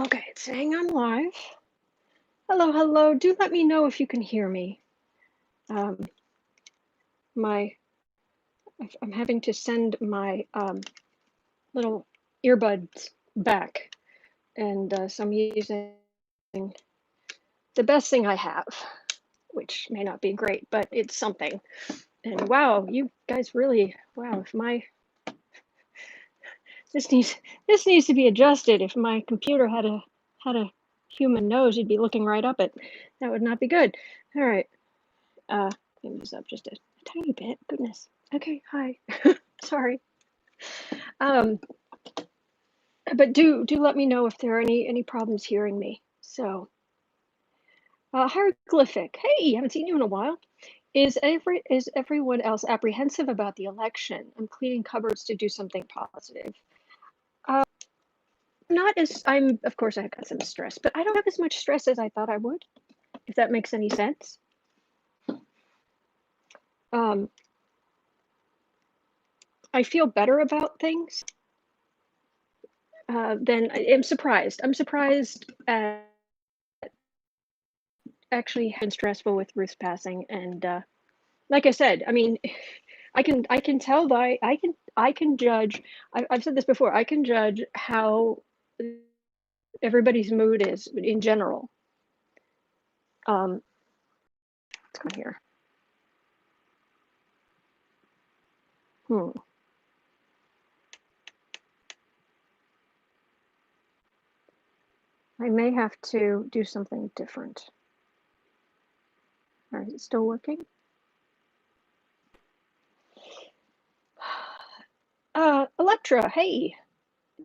Okay, it's saying I'm live. Hello, hello. Do let me know if you can hear me. Um, my I'm having to send my little earbuds back, and so I'm using the best thing I have, which may not be great, but it's something. And wow, you guys really wow. If my this needs to be adjusted. If my computer had a human nose, you'd be looking right up it. That would not be good. All right. Maybe this up just a tiny bit. Goodness. Okay. Hi. Sorry. Um, but do let me know if there are any problems hearing me. So, hieroglyphic. Hey, haven't seen you in a while. Is everyone else apprehensive about the election? I'm cleaning cupboards to do something positive. Uh, Not as I'm. Of course, I've got some stress, but I don't have as much stress as I thought I would. If that makes any sense. Um, I feel better about things. Then I'm surprised. I'm surprised at actually been stressful with Ruth's passing, and like I said, I mean, I can tell by I can judge. I've said this before. I can judge how everybody's mood is in general. Let's go here. I may have to do something different. All right, is it still working? Electra, hey,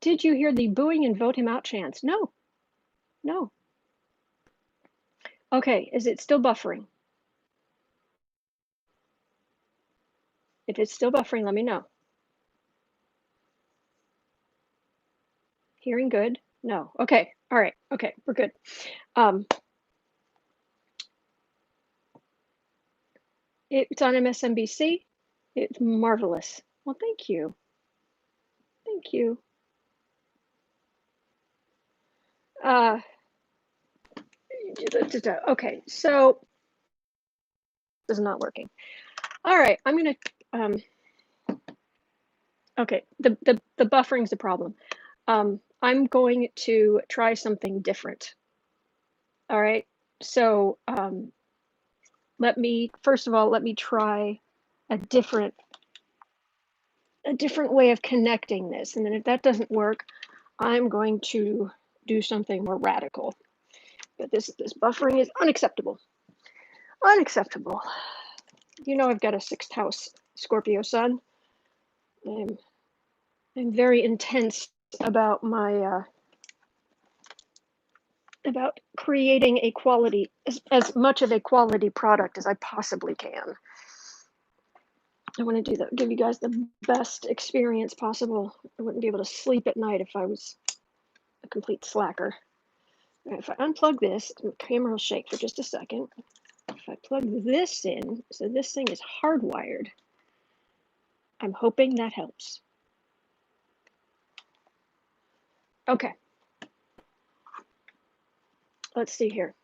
did you hear the booing and vote him out chants? No, no. Okay, is it still buffering? If it's still buffering, let me know. Hearing good? No. Okay. All right. Okay, we're good. It's on MSNBC. It's marvelous. Well, thank you. Thank you. Okay, so this is not working. All right, I'm gonna okay, the buffering's the problem. I'm going to try something different. All right, so first of all, let me try a different way of connecting this, and then if that doesn't work, I'm going to do something more radical. But this buffering is unacceptable. Unacceptable. You know, I've got a 6th house Scorpio sun. I'm very intense about my about creating a quality as much of a quality product as I possibly can. I want to do that, give you guys the best experience possible. I wouldn't be able to sleep at night if I was a complete slacker. If I unplug this, the camera will shake for just a second. If I plug this in, so this thing is hardwired, I'm hoping that helps. Okay. Let's see here.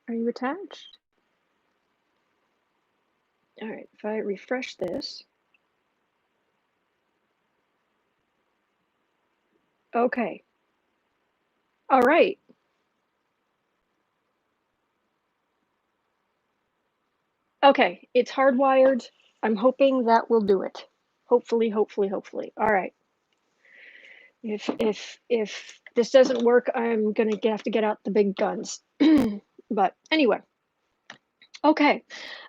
Are you attached? All right, if I refresh this. Okay. All right. Okay, it's hardwired. I'm hoping that will do it. Hopefully, hopefully, hopefully. All right. If this doesn't work, I'm gonna have to get out the big guns. But anyway, okay.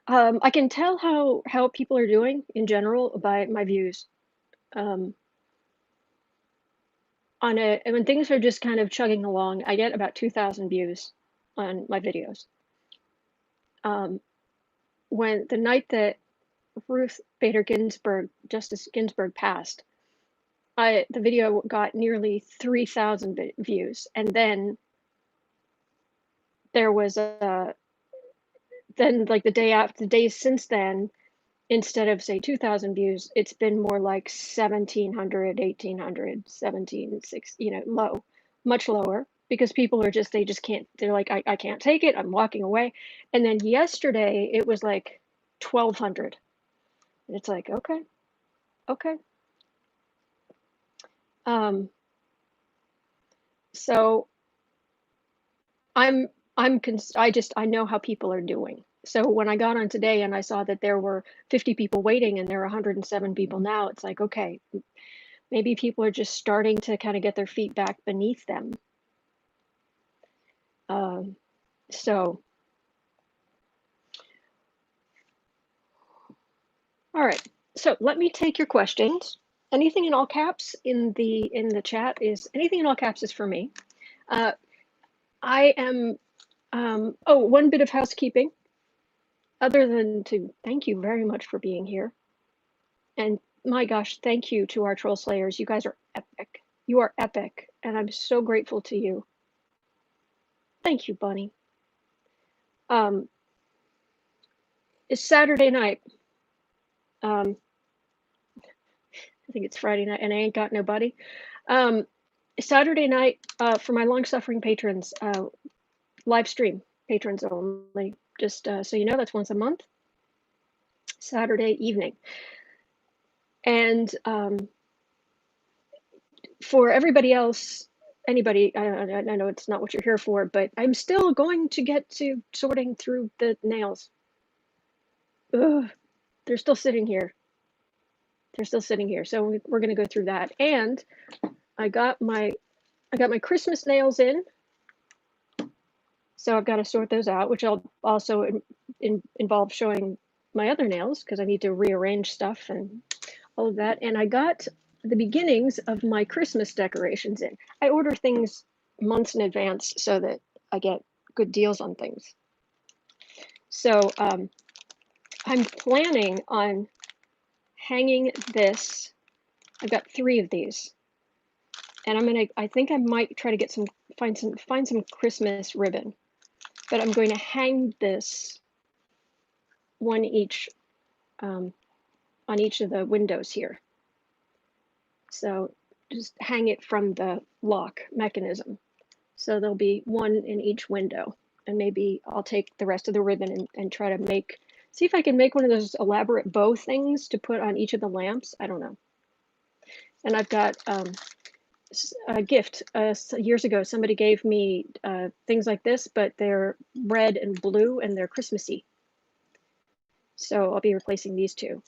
I can tell how people are doing in general by my views. When things are just kind of chugging along, I get about 2,000 views on my videos. When the night that Ruth Bader Ginsburg, Justice Ginsburg passed, the video got nearly 3,000 views, and then there was then like the days since then, instead of say 2,000 views, it's been more like 1,700, 1,800, 17, 6, low, much lower, because people are just, they just can't, they're like, I can't take it, I'm walking away. And then yesterday it was like 1,200. And it's like, okay, okay. So I know how people are doing. So when I got on today and I saw that there were 50 people waiting and there are 107 people now, it's like, okay, maybe people are just starting to kind of get their feet back beneath them. So, all right. So let me take your questions. Anything in all caps in the chat is anything in all caps is for me. I am. Oh, one bit of housekeeping. Other than to thank you very much for being here, and my gosh, thank you to our troll slayers. You guys are epic. You are epic, and I'm so grateful to you. Thank you, Bunny. It's Saturday night. I think it's Friday night, and I ain't got nobody. Saturday night for my long-suffering patrons, live stream, patrons only. Just so you know, that's once a month, Saturday evening. And for everybody else, anybody, I know it's not what you're here for, but I'm still going to get to sorting through the nails. Ugh, they're still sitting here. They're still sitting here. So we're going to go through that. And I got my Christmas nails in. So I've got to sort those out, which I'll also involve showing my other nails because I need to rearrange stuff and all of that. And I got the beginnings of my Christmas decorations in. I order things months in advance so that I get good deals on things. So I'm planning on hanging this. I've got 3 of these, and I think I might try to find some Christmas ribbon, but I'm going to hang this one each on each of the windows here. So just hang it from the lock mechanism. So there'll be one in each window, and maybe I'll take the rest of the ribbon and try to see if I can make one of those elaborate bow things to put on each of the lamps. I don't know. And I've got a gift. Years ago, somebody gave me things like this, but they're red and blue and they're Christmassy. So I'll be replacing these 2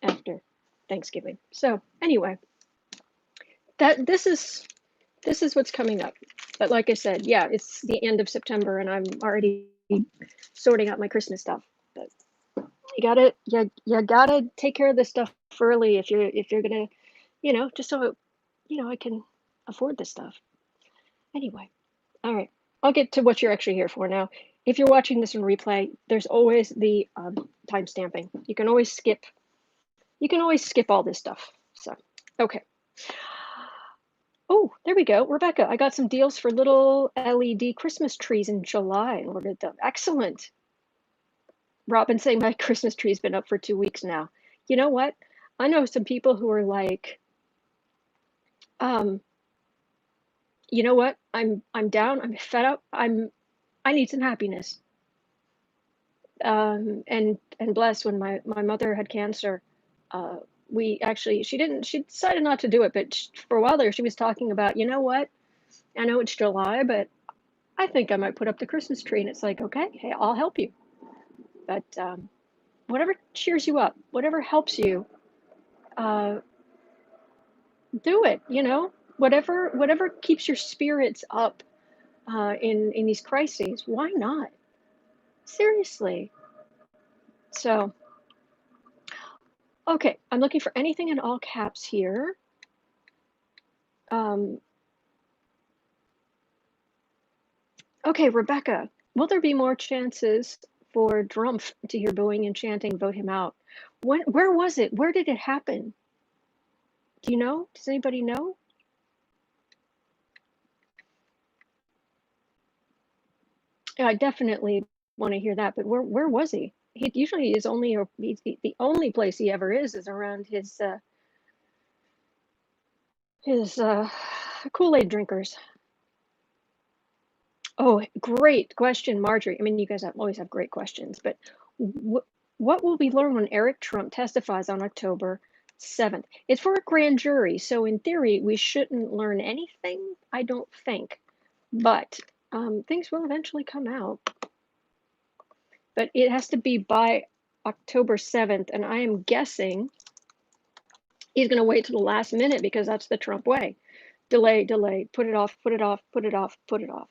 after Thanksgiving. So anyway, this is what's coming up. But like I said, yeah, it's the end of September and I'm already sorting out my Christmas stuff. But you gotta take care of this stuff early if you're gonna, just so I can afford this stuff. Anyway, all right, I'll get to what you're actually here for now. If you're watching this in replay, there's always the time stamping. You can always skip all this stuff. So okay. Oh, there we go. Rebecca, I got some deals for little LED Christmas trees in July and ordered them. Excellent. Robin saying my Christmas tree's been up for 2 weeks now. You know what? I know some people who are like, you know what? I'm down. I'm fed up. I need some happiness. And bless, when my mother had cancer, she decided not to do it, but for a while there, she was talking about, you know what? I know it's July, but I think I might put up the Christmas tree. And it's like, okay, hey, I'll help you. But whatever cheers you up, whatever helps you, do it. Whatever keeps your spirits up in these crises. Why not? Seriously. So, okay, I'm looking for anything in all caps here. Okay, Rebecca, will there be more chances for Drumpf to hear booing and chanting, vote him out? Where was it? Where did it happen? Do you know? Does anybody know? Yeah, I definitely want to hear that, but where was he? he usually is only the only place he ever is around his Kool-Aid drinkers. Oh, great question, Marjorie. I mean, you guys always have great questions, but what will we learn when Eric Trump testifies on October 7th? It's for a grand jury, so in theory, we shouldn't learn anything, I don't think. But things will eventually come out. But it has to be by October 7th, and I am guessing he's going to wait till the last minute because that's the Trump way. Delay, delay, put it off, put it off, put it off, put it off.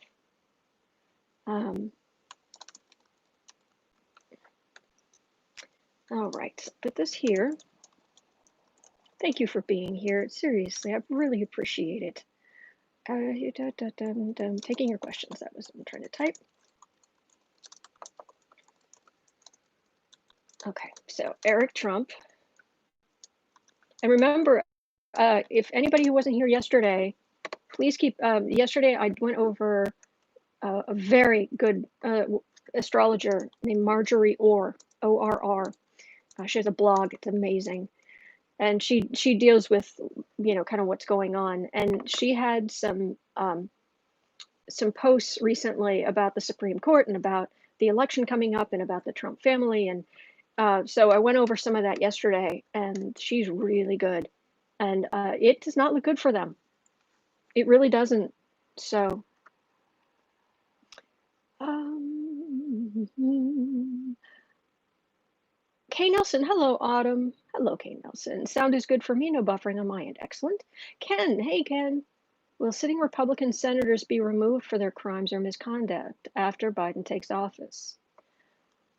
All right, put this here. Thank you for being here. Seriously, I really appreciate it. Taking your questions. That was what I'm trying to type. Okay, so Eric Trump. And remember, if anybody who wasn't here yesterday, please keep. Yesterday, I went over a very good astrologer named Marjorie Orr, ORR. She has a blog. It's amazing. And she deals with, kind of what's going on. And she had some posts recently about the Supreme Court and about the election coming up and about the Trump family. And so I went over some of that yesterday, and she's really good. And it does not look good for them. It really doesn't. So, Kay Nelson, hello, Autumn. Hello, Kay Nelson. Sound is good for me, no buffering on my end. Excellent. Ken, hey, Ken. Will sitting Republican senators be removed for their crimes or misconduct after Biden takes office?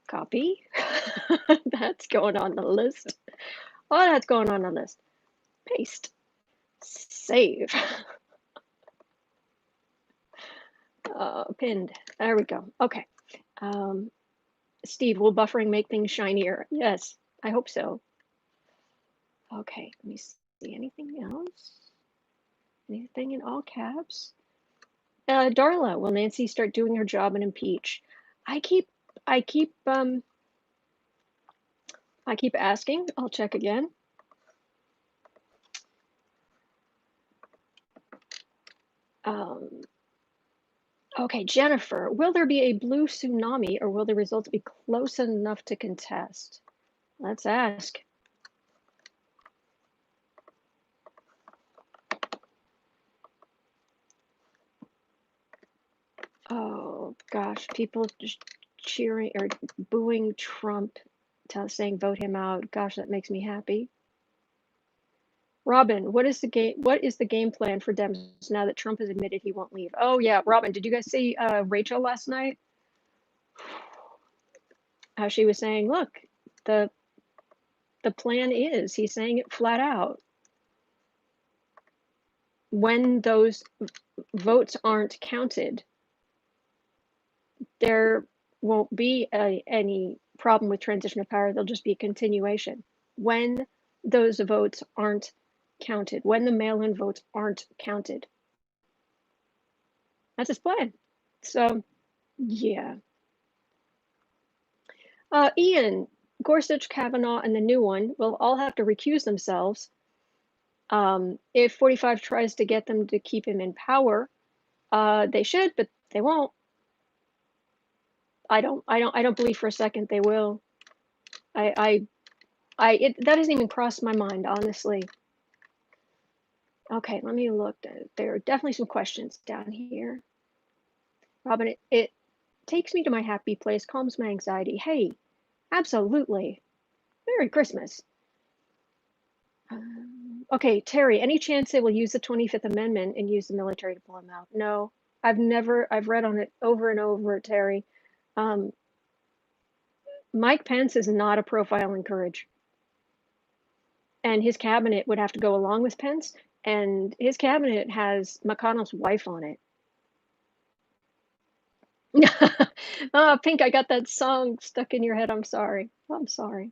Copy. That's going on the list. Oh, that's going on the list. Paste. Save. Pinned. There we go. Okay. Steve, will buffering make things shinier? Yes, I hope so. Okay, let me see. Anything else? Anything in all caps? Darla, will Nancy start doing her job and impeach? I keep asking. I'll check again. Okay, Jennifer, will there be a blue tsunami or will the results be close enough to contest? Let's ask. Oh gosh, people just cheering or booing Trump, saying vote him out. Gosh, that makes me happy. Robin, what is the game plan for Dems now that Trump has admitted he won't leave? Oh yeah, Robin, did you guys see Rachel last night? How she was saying, look, the plan is, he's saying it flat out. When those votes aren't counted, there won't be any problem with transition of power. There'll just be a continuation. When those votes aren't counted, when the mail-in votes aren't counted. That's his plan. So, yeah. Ian, Gorsuch, Kavanaugh, and the new one will all have to recuse themselves. If 45 tries to get them to keep him in power, they should, but they won't. I don't believe for a second they will. That doesn't even cross my mind, honestly. Okay, let me look. There are definitely some questions down here. Robin, it takes me to my happy place, calms my anxiety. Hey, absolutely. Merry Christmas. Okay, Terry, any chance they will use the 25th Amendment and use the military to pull him out? No, I've read on it over and over, Terry. Mike Pence is not a profile in courage. And his cabinet would have to go along with Pence, and his cabinet has McConnell's wife on it. Oh, Pink, I got that song stuck in your head. I'm sorry. I'm sorry.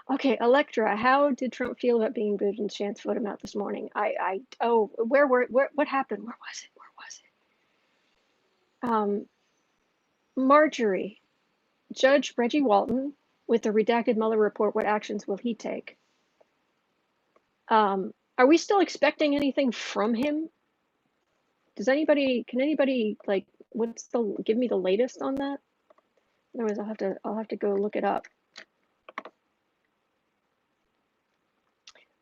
Okay, Electra, how did Trump feel about being booed and Chants vote him out this morning? What happened? Where was it? Marjorie, Judge Reggie Walton with the redacted Mueller report, what actions will he take? Are we still expecting anything from him? Can anybody like, give me the latest on that? Otherwise I'll have to go look it up.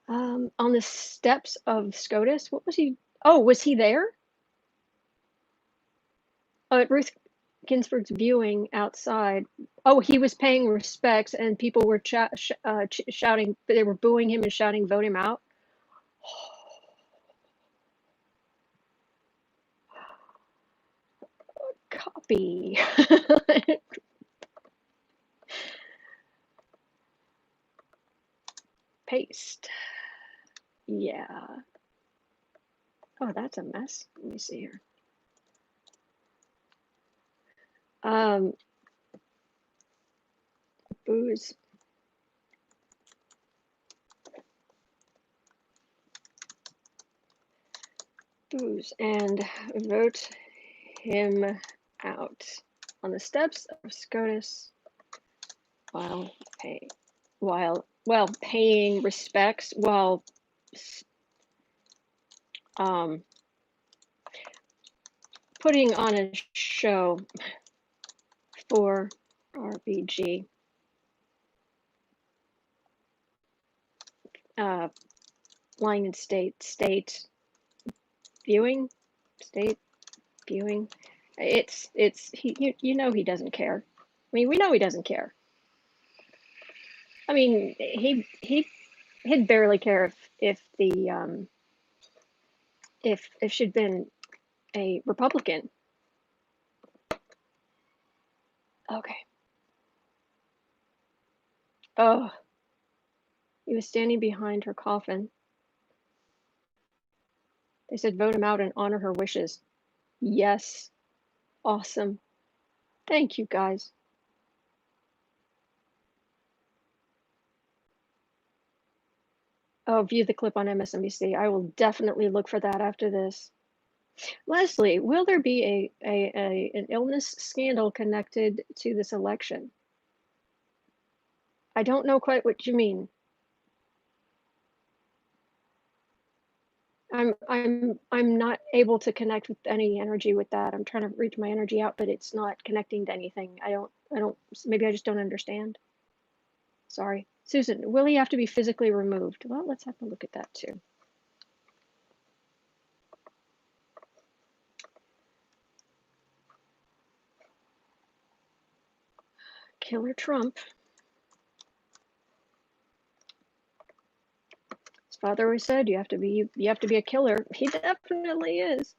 On the steps of SCOTUS, what was he? Oh, was he there? Oh, at Ruth Ginsburg's viewing outside. Oh, he was paying respects, and people were shouting. They were booing him and shouting, "Vote him out." Copy. Paste. Yeah. Oh, that's a mess. Let me see here. Booze. Booze and vote him out on the steps of SCOTUS while paying respects, while putting on a show for RBG. Lying in state viewing. It's you know he doesn't care. I mean, we know he doesn't care. I mean, he'd barely care if she'd been a Republican. Okay. Oh, he was standing behind her coffin. They said vote him out and honor her wishes. Yes. Awesome. Thank you, guys. Oh, view the clip on MSNBC. I will definitely look for that after this. Leslie, will there be an illness scandal connected to this election? I don't know quite what you mean. I'm not able to connect with any energy with that. I'm trying to reach my energy out, but it's not connecting to anything. I don't, maybe I just don't understand. Sorry. Susan, will he have to be physically removed? Well, let's have a look at that too. Killer Trump. His father always said you have to be a killer. He definitely is.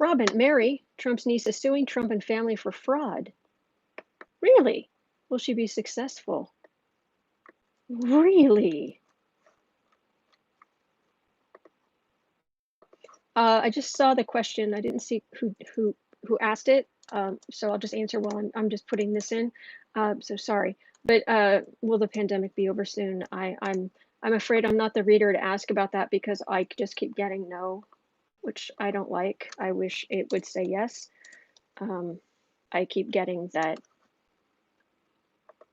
Robin, Mary, Trump's niece, is suing Trump and family for fraud. Really? Will she be successful? Really? I just saw the question. I didn't see who asked it, so I'll just answer while I'm just putting this in. So sorry, but will the pandemic be over soon? I'm afraid I'm not the reader to ask about that because I just keep getting no, which I don't like. I wish it would say yes. I keep getting that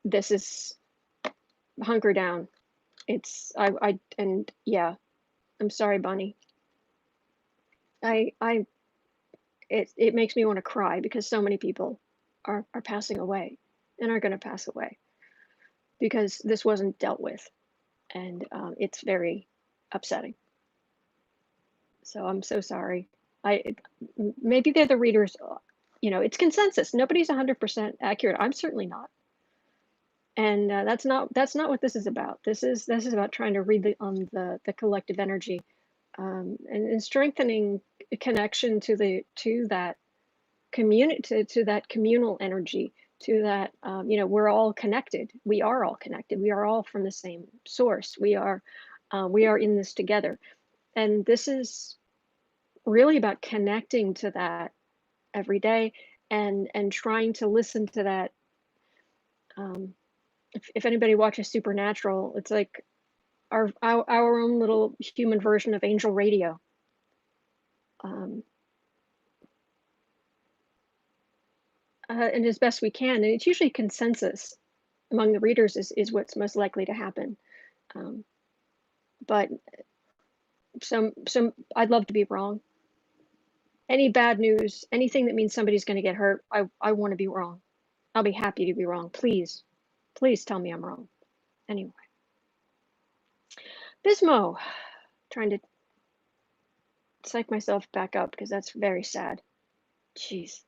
this is hunker down. It's and yeah, I'm sorry, Bonnie. It makes me want to cry because so many people are passing away and are going to pass away because this wasn't dealt with, and it's very upsetting. So I'm so sorry. Maybe they're the readers. You know, it's consensus. Nobody's 100% accurate. I'm certainly not. And that's not what this is about. This is about trying to read the collective energy, and strengthening connection to that community, to that communal energy, to that you know, we're all connected. We are all connected. We are all from the same source. We are in this together, and this is really about connecting to that every day, and trying to listen to that. If anybody watches Supernatural, it's like our own little human version of angel radio. And as best we can, and it's usually consensus. among the readers is what's most likely to happen. But I'd love to be wrong. Any bad news, anything that means somebody's going to get hurt, I want to be wrong. I'll be happy to be wrong. Please tell me I'm wrong. Anyway, Bismo, trying to psych myself back up because that's very sad. Jeez.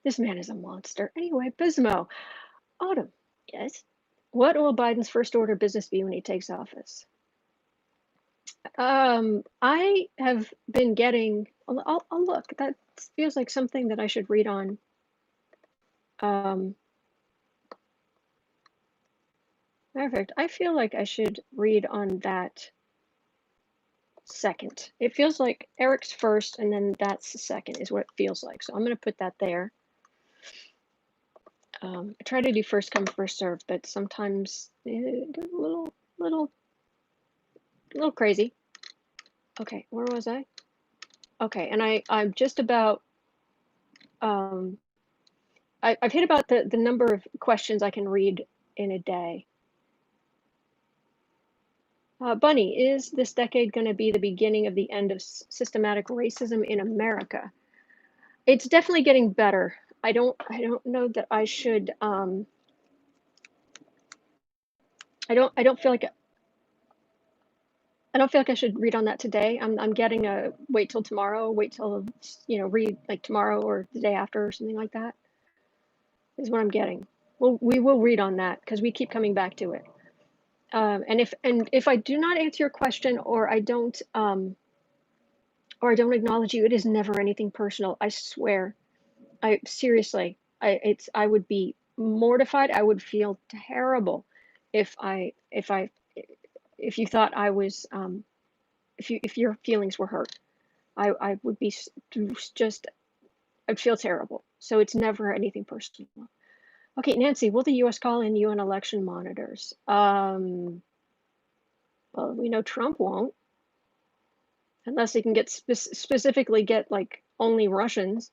This man is a monster. Anyway, Bismo, Autumn, yes? What will Biden's first order of business be when he takes office? I have been getting, I'll look, that feels like something that I should read on. Matter of fact, I feel like I should read on that second. It feels like Eric's first and then that's the second is what it feels like. So I'm going to put that there. I try to do first come, first serve, but sometimes it gets a little crazy. Okay, where was I? Okay, and I'm just about, I've hit about the number of questions I can read in a day. Bunny, is this decade going to be the beginning of the end of systematic racism in America? It's definitely getting better. I don't know that I should. I don't feel like I should read on that today. I'm getting a wait till tomorrow. Wait till read like tomorrow or the day after or something like that. Is what I'm getting. Well, we will read on that because we keep coming back to it. And if I do not answer your question or I don't acknowledge you, it is never anything personal. I swear. I seriously. I would be mortified. I would feel terrible if you thought I was if your feelings were hurt. I would be just I'd feel terrible. So it's never anything personal. Okay, Nancy, will the U.S. call in UN election monitors? Well, we know Trump won't, unless he can get specifically get like only Russians.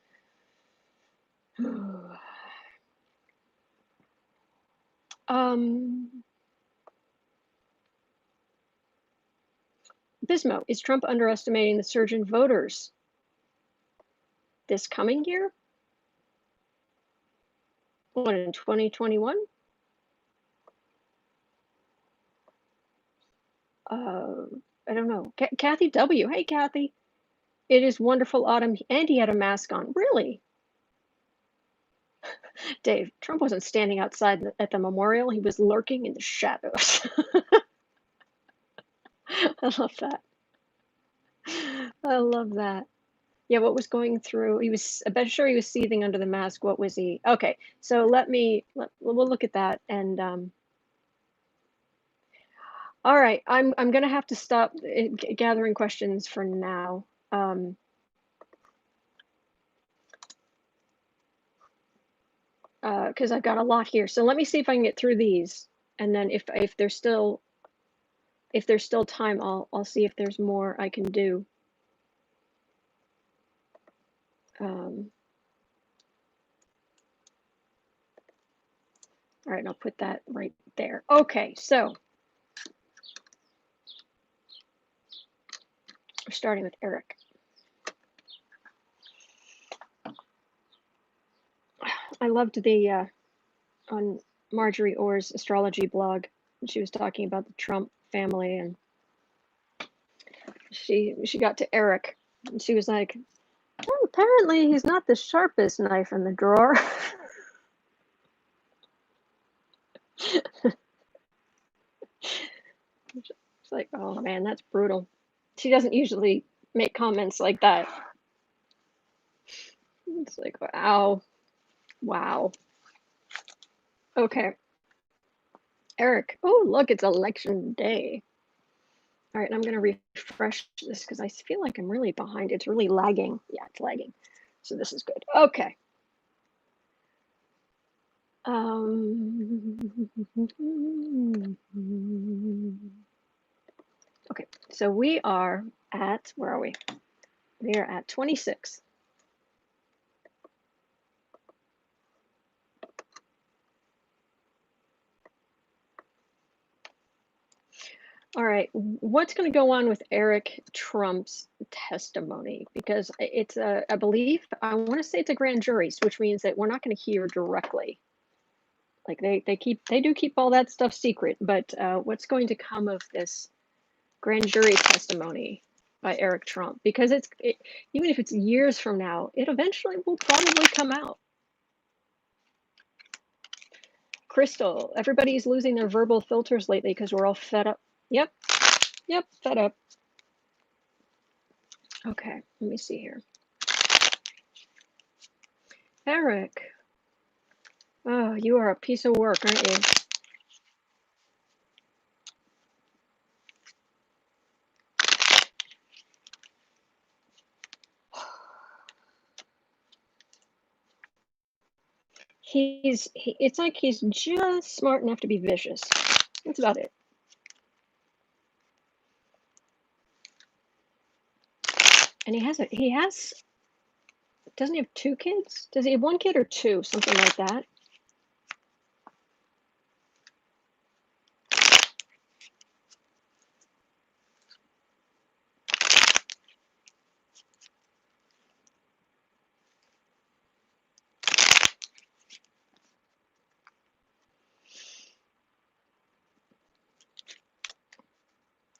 Bismo, is Trump underestimating the surge in voters this coming year? What, in 2021? I don't know. Kathy W. Hey, Kathy. It is wonderful autumn, and he had a mask on. Really? Dave, Trump wasn't standing outside at the memorial. He was lurking in the shadows. I love that. I love that. Yeah, what was going through? I bet sure he was seething under the mask. What was he? Okay, so we'll look at that. And all right, I'm gonna have to stop gathering questions for now. Because I've got a lot here. So let me see if I can get through these, and then if there's still time, I'll see if there's more I can do. All right, I'll put that right there. Okay, so we're starting with Eric. I loved the on Marjorie Orr's astrology blog. She was talking about the Trump family, and she got to Eric, and she was like, oh, apparently he's not the sharpest knife in the drawer. It's like, oh man, that's brutal. She doesn't usually make comments like that. It's like, wow. Okay. Eric, oh look, it's election day. All right, I'm gonna refresh this because I feel like I'm really behind. It's really lagging. Yeah, it's lagging. So this is good. Okay. Okay, so we are at, where are we? We are at 26. All right, what's going to go on with Eric Trump's testimony? Because it's I believe, I want to say it's a grand jury, which means that we're not going to hear directly. Like they do keep all that stuff secret, but what's going to come of this grand jury testimony by Eric Trump? Because even if it's years from now, it eventually will probably come out. Crystal, everybody's losing their verbal filters lately because we're all fed up. Yep, fed up. Okay, let me see here. Eric, oh, you are a piece of work, aren't you? It's like he's just smart enough to be vicious. That's about it. And doesn't he have 2 kids? Does he have 1 kid or 2? Something like that.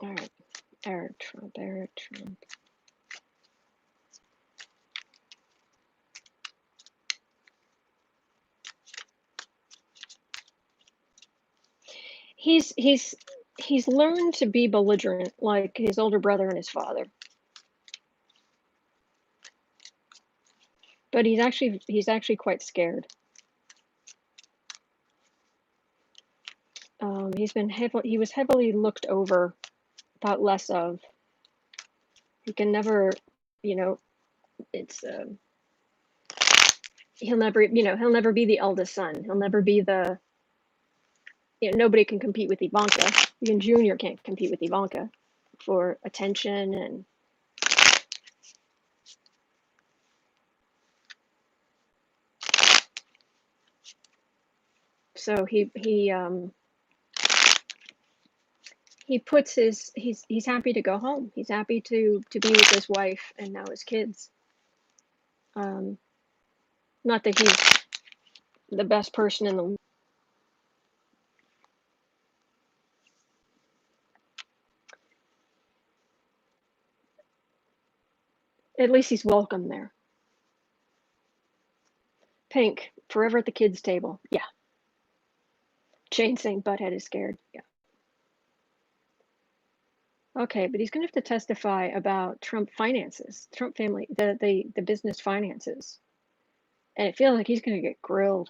All right, Eric Trump. He's learned to be belligerent like his older brother and his father. But he's actually quite scared. He was heavily looked over, thought less of. He can never, it's he'll never be the eldest son. He'll never be nobody can compete with Ivanka. Even Junior can't compete with Ivanka for attention and so he's happy to go home. He's happy to be with his wife and now his kids. Not that he's the best person in the world. At least he's welcome there. Pink, forever at the kids' table. Yeah. Jane saying Butthead is scared. Yeah. Okay, but he's going to have to testify about Trump finances, Trump family, the business finances. And it feels like he's going to get grilled.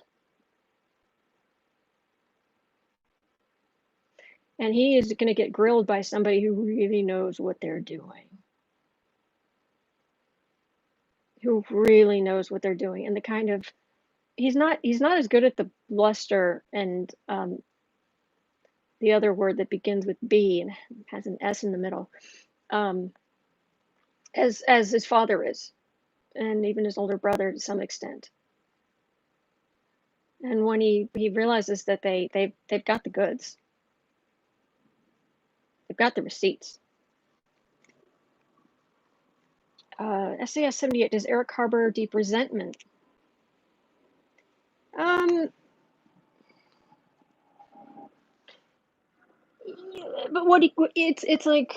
And he is going to get grilled by somebody who really knows what they're doing. Who really knows what they're doing. And the kind of, he's not as good at the bluster and the other word that begins with B and has an S in the middle, as his father is, and even his older brother to some extent. And when he realizes that they've got the goods, they've got the receipts. SAS 78, does Eric harbor deep resentment? But it's like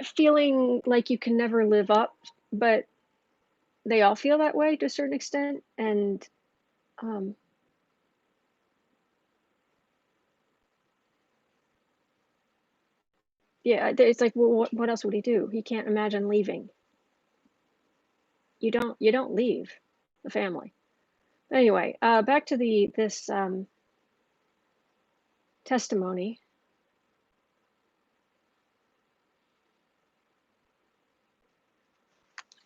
feeling like you can never live up, but they all feel that way to a certain extent, and yeah, it's like, well, what else would he do? He can't imagine leaving. You don't leave the family. Anyway, back to this testimony.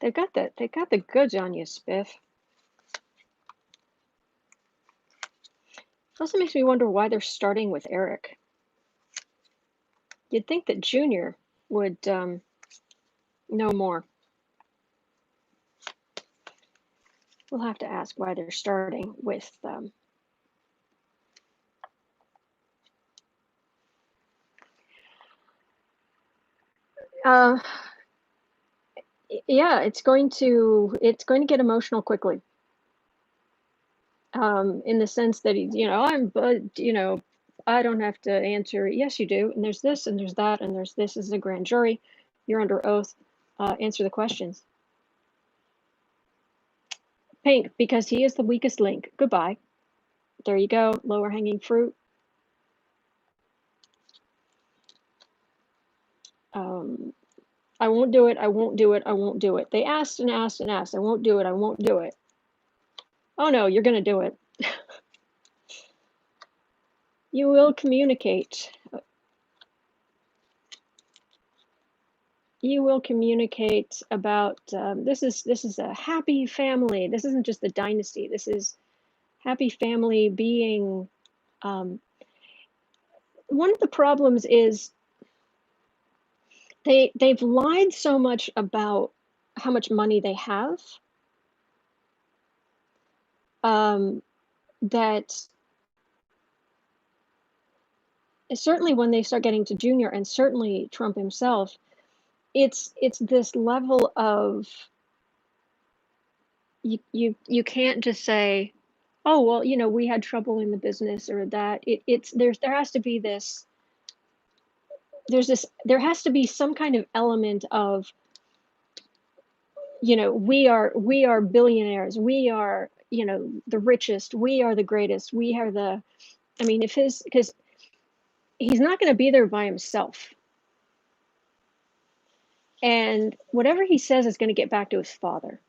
They've got the goods on you, Spiff. It also makes me wonder why they're starting with Eric. You'd think that Junior would know more. We'll have to ask why they're starting with Yeah, it's going to get emotional quickly. In the sense that I don't have to answer. Yes, you do. And there's this, and there's that, and there's this. This is a grand jury. You're under oath. Answer the questions. Pink, because he is the weakest link. Goodbye. There you go. Lower hanging fruit. I won't do it. I won't do it. I won't do it. They asked and asked and asked. I won't do it. I won't do it. Oh no, you're going to do it. You will communicate. You will communicate about this is a happy family. This isn't just the dynasty. This is happy family being. One of the problems is they've lied so much about how much money they have that certainly when they start getting to Junior and certainly Trump himself, it's this level of you can't just say, oh well, we had trouble in the business or that. There has to be this. There has to be some kind of element of, we are billionaires. We are, the richest. We are the greatest. We are the. I mean, because he's not going to be there by himself. And whatever he says is going to get back to his father.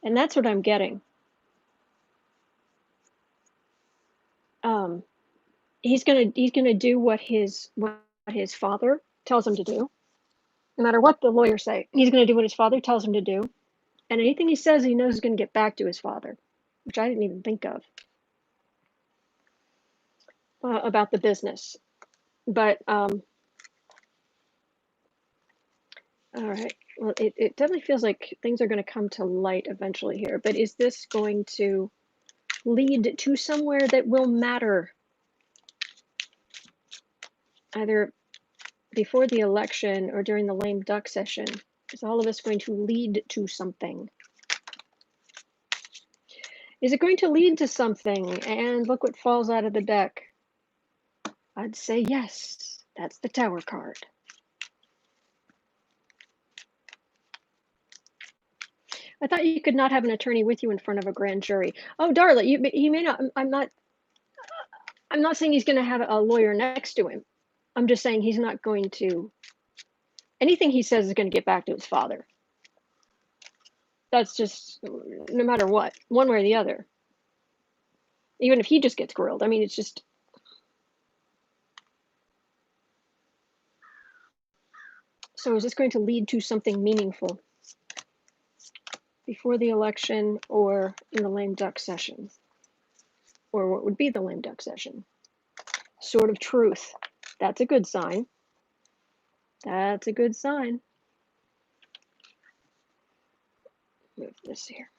And that's what I'm getting. He's gonna do what his father tells him to do. No matter what the lawyers say, he's gonna do what his father tells him to do. And anything he says, he knows is gonna get back to his father, which I didn't even think of about the business. But all right. Well, it definitely feels like things are going to come to light eventually here. But is this going to lead to somewhere that will matter? Either before the election or during the lame duck session? Is all of this going to lead to something? Is it going to lead to something? And look what falls out of the deck. I'd say yes. That's the Tower card. I thought you could not have an attorney with you in front of a grand jury. Oh, Darla, he may not. I'm not saying he's going to have a lawyer next to him. I'm just saying he's not going to. Anything he says is going to get back to his father. That's just no matter what, one way or the other. Even if he just gets grilled. I mean, it's just. So is this going to lead to something meaningful before the election or in the lame duck session? Or what would be the lame duck session? Sword of truth. That's a good sign. That's a good sign. Move this here.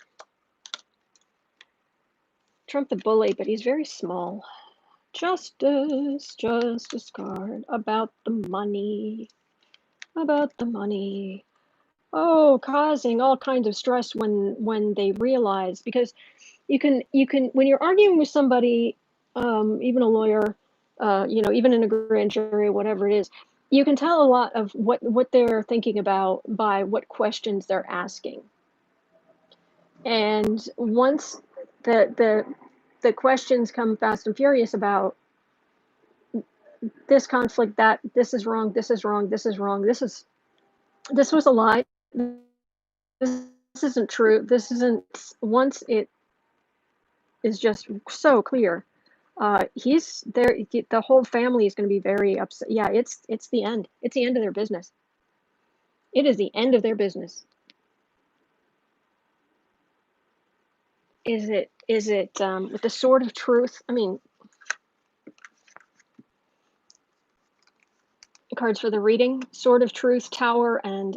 Trump the bully, but he's very small. Justice card about the money. About the money. Oh, causing all kinds of stress when they realize, because you can when you're arguing with somebody, even a lawyer, even in a grand jury, whatever it is, you can tell a lot of what they're thinking about by what questions they're asking. And once the questions come fast and furious about this conflict, that this is wrong, this is wrong, this is wrong, this was a lie, this isn't true, this isn't. Once it is just so clear, he's there. The whole family is going to be very upset. Yeah, it's the end. It's the end of their business. It is the end of their business. Is it with the sword of truth? I mean, cards for the reading: sword of truth, tower, and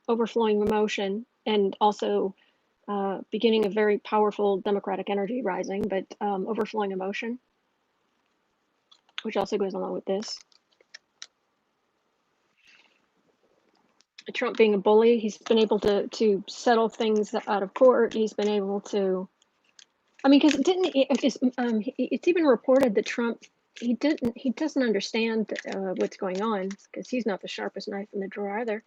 overflowing emotion, and also beginning of very powerful democratic energy rising, but overflowing emotion, which also goes along with this. Trump being a bully. He's been able to settle things out of court. He's been able to, I mean, because it's even reported that Trump, he doesn't understand what's going on, because he's not the sharpest knife in the drawer either.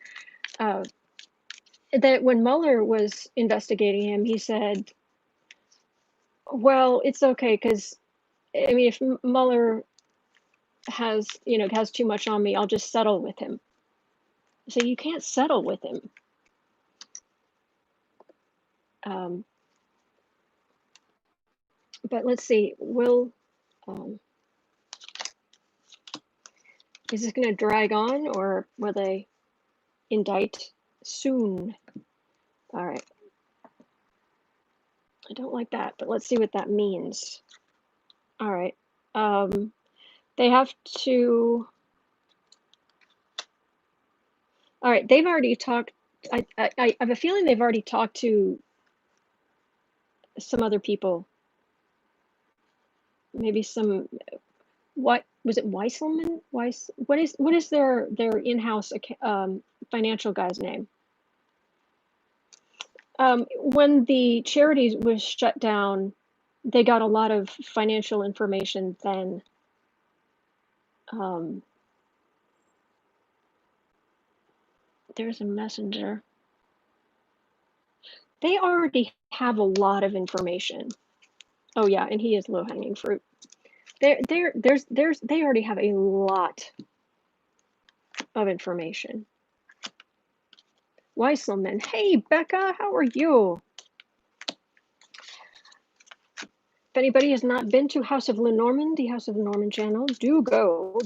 That when Mueller was investigating him, he said, well, it's okay, because, I mean, if Mueller has too much on me, I'll just settle with him. So you can't settle with him. But let's see, is this going to drag on, or will they indict soon? All right. I don't like that, but let's see what that means. All right. They have to. All right. They've already talked. I have a feeling they've already talked to some other people. Maybe some. What was it? Weisselman? What is their in-house financial guy's name? When the charities was shut down, they got a lot of financial information then. There's a messenger. They already have a lot of information. Oh yeah, and he is low-hanging fruit. They already have a lot of information. Weisselman, hey Becca, how are you? If anybody has not been to House of Lenormand, the House of Lenormand channel, do go.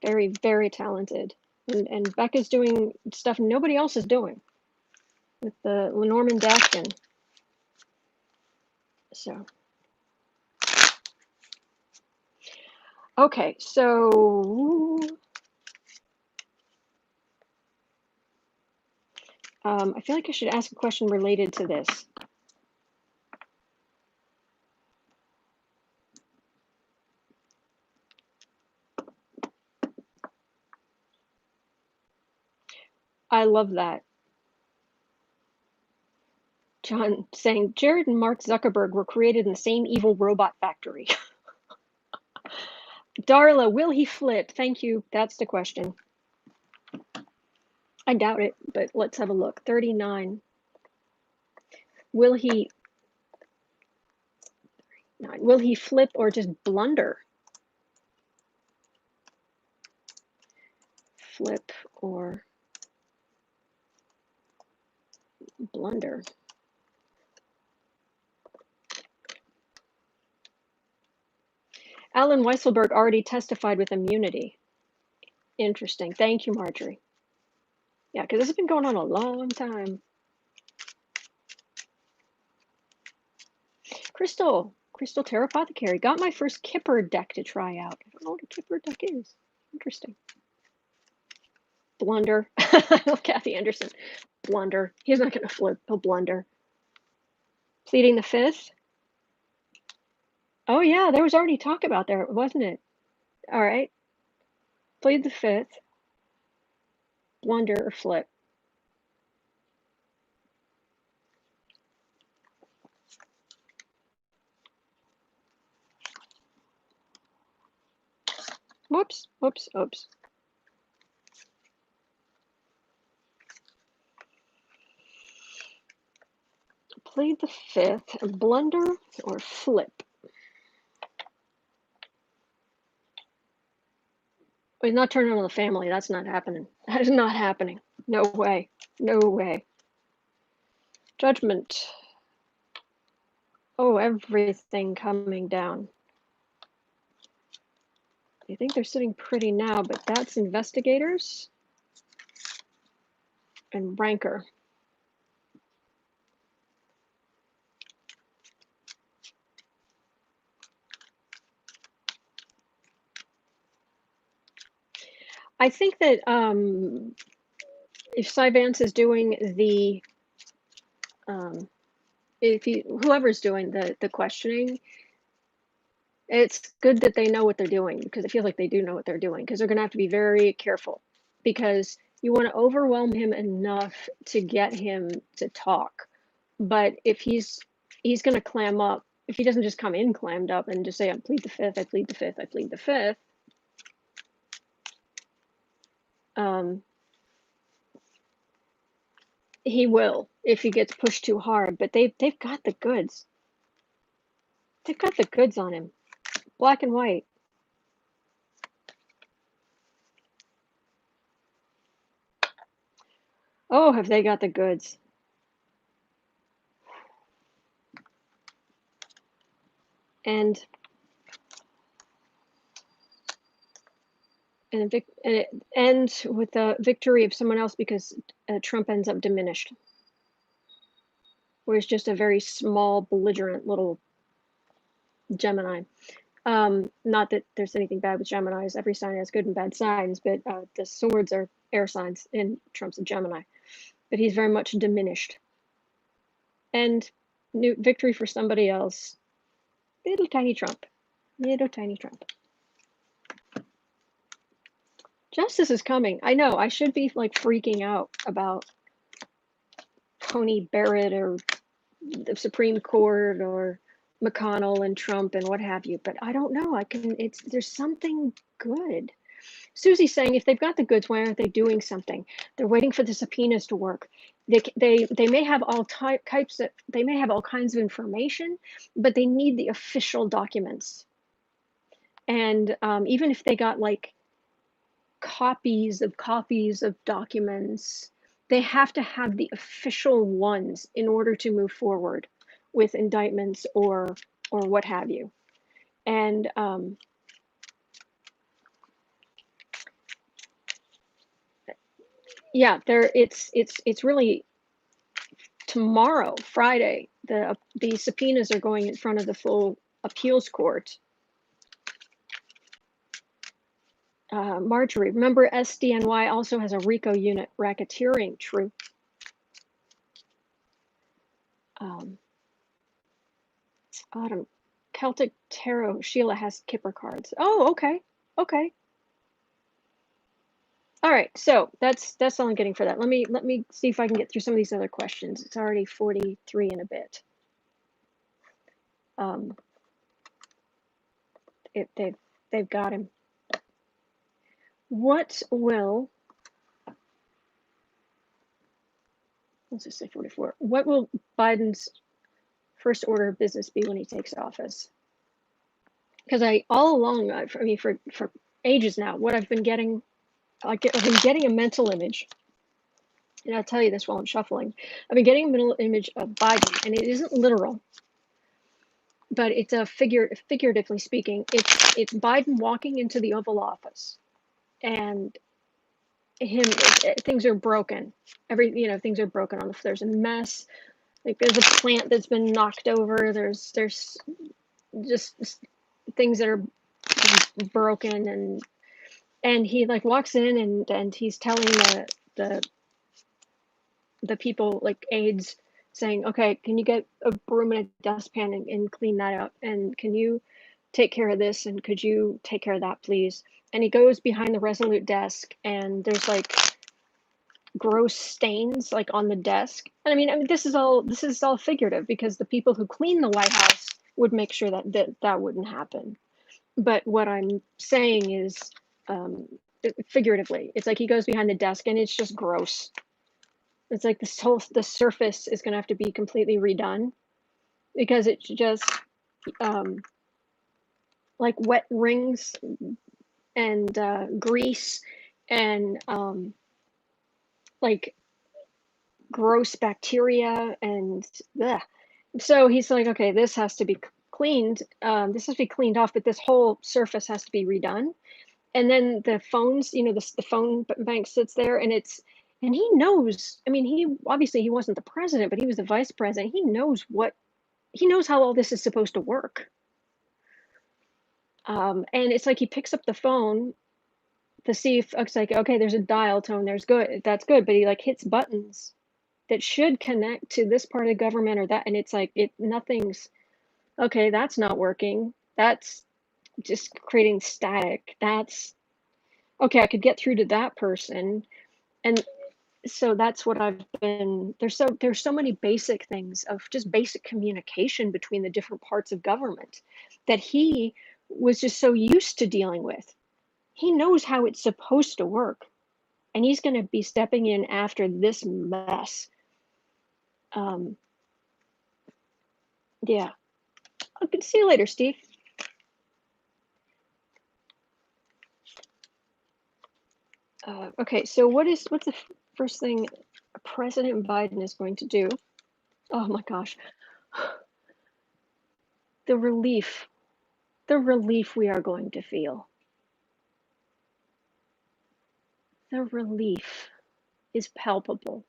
Very, very talented. And Becca's doing stuff nobody else is doing with the Lenormand Daction. So, okay, so I feel like I should ask a question related to this. I love that. John saying, Jared and Mark Zuckerberg were created in the same evil robot factory. Darla, will he flip? Thank you. That's the question. I doubt it, but let's have a look. 39. Will he flip or just blunder? Flip or blunder. Alan Weisselberg already testified with immunity. Interesting. Thank you, Marjorie. Yeah, because this has been going on a long time. Crystal Tarot Apothecary. Got my first Kipper deck to try out. I don't know what a Kipper deck is. Interesting. Blunder. Kathy Anderson. Blunder. He's not going to flip. He'll blunder. Pleading the Fifth. Oh, yeah, there was already talk about there, wasn't it? All right. Plead the Fifth. Blunder or flip. Whoops. Plead the Fifth. Blunder or flip. He's not turning on the family. That's not happening. That is not happening. No way. Judgment. Oh, everything coming down. I think they're sitting pretty now, but that's investigators and rancor. I think that if Cy Vance is doing the, whoever's doing the questioning, it's good that they know what they're doing, because I feel like they do know what they're doing, because they're going to have to be very careful, because You want to overwhelm him enough to get him to talk. But if he's going to clam up, if he doesn't just come in clammed up and just say, I plead the fifth, I plead the fifth, I plead the fifth, he will if he gets pushed too hard. But they've got the goods. They've got the goods on him, black and white. Oh, have they got the goods? And it ends with the victory of someone else because Trump ends up diminished, where it's just a very small, belligerent little Gemini. Not that there's anything bad with Geminis. Every sign has good and bad signs, but the swords are air signs, and Trump's a Gemini. But he's very much diminished. And new victory for somebody else. Little tiny Trump. Little tiny Trump. Justice is coming. I know. I should be like freaking out about Tony Barrett or the Supreme Court or McConnell and Trump and what have you, but I don't know. There's something good. Susie's saying if they've got the goods, why aren't they doing something? They're waiting for the subpoenas to work. They may have all types of, they may have all kinds of information, but they need the official documents. And even if they got like copies of documents, they have to have the official ones in order to move forward with indictments or what have you. And yeah, it's really tomorrow, Friday. The subpoenas are going in front of the full appeals court. Marjorie, remember SDNY also has a RICO unit racketeering, true. Autumn, Celtic Tarot, Sheila has Kipper cards. Oh, okay, okay. All right, so that's all I'm getting for that. Let me see if I can get through some of these other questions. It's already 43 and a bit. They've got him. What will, let's just say 44. What will Biden's first order of business be when he takes office? Because all along, I mean, for ages now, what I've been getting, I've been getting a mental image. And I'll tell you this while I'm shuffling. I've been getting a mental image of Biden, and it isn't literal, but it's a figuratively speaking. It's Biden walking into the Oval Office, and things are broken. Things are broken on the floor. There's a mess. Like there's a plant that's been knocked over. There's just things that are broken, and he like walks in and he's telling the people, like aides, saying, okay, can you get a broom and a dustpan and clean that up, and can you take care of this, and could you take care of that, please? And he goes behind the Resolute desk, and there's like gross stains like on the desk. And I mean this is all figurative, because the people who clean the White House would make sure that wouldn't happen. But what I'm saying is, figuratively, it's like he goes behind the desk and it's just gross. It's like the surface is going to have to be completely redone, because it's just like wet rings and grease and like gross bacteria and bleh. So he's like, okay, this has to be cleaned. This has to be cleaned off, but this whole surface has to be redone. And then the phones, the phone bank sits there, and he knows. I mean, he wasn't the president, but he was the vice president. He knows how all this is supposed to work. And it's like he picks up the phone to see if it's like, okay, there's a dial tone. That's good. But he like hits buttons that should connect to this part of government or that, and it's like nothing's okay. That's not working. That's just creating static. That's okay. I could get through to that person, And so that's what I've been there's so many basic things of just basic communication between the different parts of government that he was just so used to dealing with. He knows how it's supposed to work, and he's going to be stepping in after this mess. Yeah. Okay, see you later, Steve. Okay, so what's the first thing President Biden is going to do? Oh my gosh. The relief we are going to feel. The relief is palpable.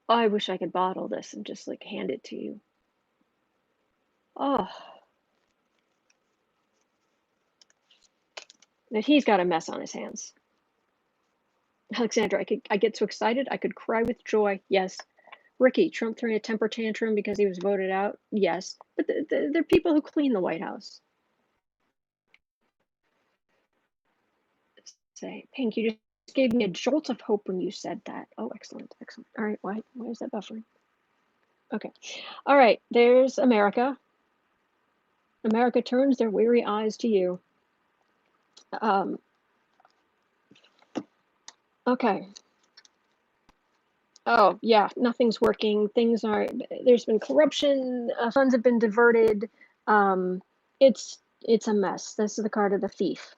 I wish I could bottle this and just like hand it to you. Oh, that he's got a mess on his hands. Alexandra, I get so excited I could cry with joy. Yes. Ricky, Trump throwing a temper tantrum because he was voted out. Yes, but they're people who clean the White House. Say, Pink, you just gave me a jolt of hope when you said that. Oh, excellent, excellent. All right, why is that buffering? Okay, all right. There's America. America turns their weary eyes to you. Okay. Oh yeah, nothing's working. Things are. There's been corruption. Funds have been diverted. It's a mess. This is the card of the thief.